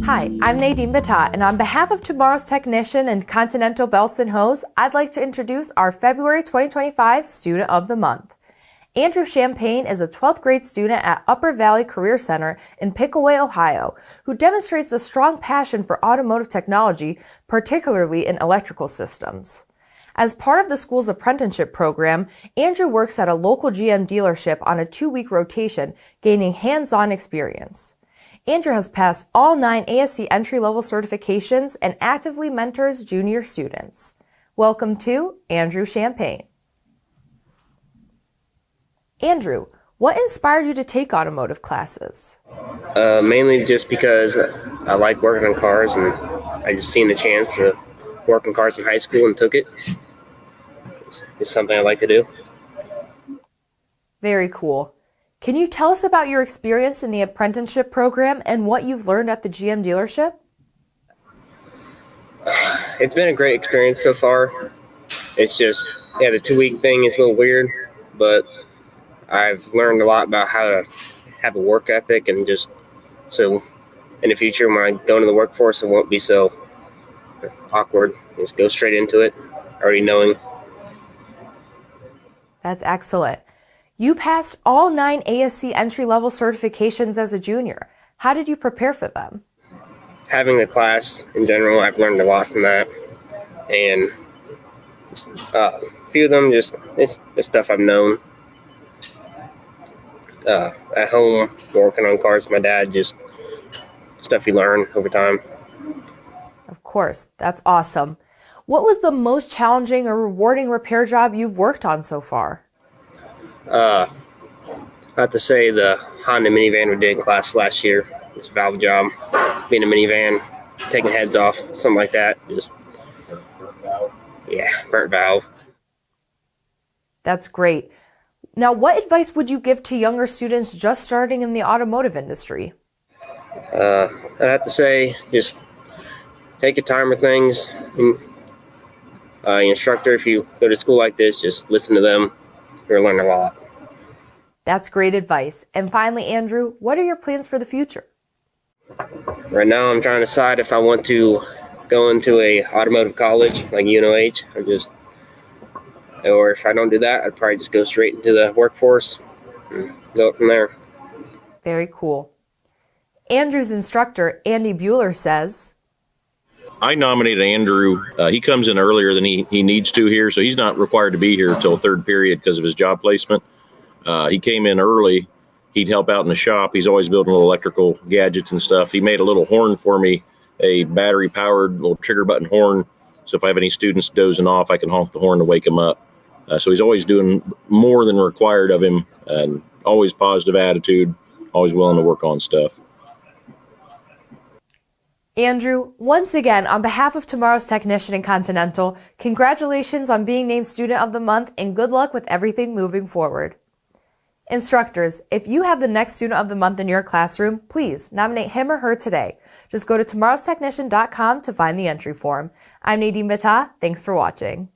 Hi, I'm Nadine Batat, and on behalf of Tomorrow's Technician and Continental Belts and Hose, I'd like to introduce our February 2025 Student of the Month. Andrew Champagne is a 12th grade student at Upper Valley Career Center in Pickaway, Ohio, who demonstrates a strong passion for automotive technology, particularly in electrical systems. As part of the school's apprenticeship program, Andrew works at a local GM dealership on a 2-week rotation, gaining hands-on experience. Andrew has passed all 9 ASC entry-level certifications and actively mentors junior students. Welcome to Andrew Champagne. Andrew, what inspired you to take automotive classes? Mainly just because I like working on cars, and I just seen the chance to work on cars in high school and took it. It's something I like to do. Very cool. Can you tell us about your experience in the apprenticeship program and what you've learned at the GM dealership? It's been a great experience so far. It's just, the 2-week thing is a little weird, but I've learned a lot about how to have a work ethic, and just so in the future when I go into the workforce, it won't be so awkward. Just go straight into it, already knowing. That's excellent. You passed all 9 ASC entry-level certifications as a junior. How did you prepare for them? Having the class in general, I've learned a lot from that. And a few of them just, it's stuff I've known. At home, working on cars with my dad, just stuff you learn over time. Of course, that's awesome. What was the most challenging or rewarding repair job you've worked on so far? I have to say the Honda minivan we did in class last year. It's a valve job, being a minivan, taking heads off, something like that. Just, burnt valve. That's great. Now, what advice would you give to younger students just starting in the automotive industry? I'd have to say just take your time with things. Your instructor, if you go to school like this, just listen to them. You're going to learn a lot. That's great advice. And finally, Andrew, what are your plans for the future? Right now, I'm trying to decide if I want to go into a automotive college like UNOH, or if I don't do that, I'd probably just go straight into the workforce and go from there. Very cool. Andrew's instructor, Andy Bueller, says, I nominated Andrew. He comes in earlier than he needs to here, so he's not required to be here until third period because of his job placement. He came in early. He'd help out in the shop. He's always building little electrical gadgets and stuff. He made a little horn for me, a battery-powered little trigger button horn. So if I have any students dozing off, I can honk the horn to wake them up. So he's always doing more than required of him, and always positive attitude, always willing to work on stuff. Andrew, once again, on behalf of Tomorrow's Technician and Continental, congratulations on being named Student of the Month, and good luck with everything moving forward. Instructors, if you have the next Student of the Month in your classroom, please nominate him or her today. Just go to tomorrowstechnician.com to find the entry form. I'm Nadine Batat. Thanks for watching.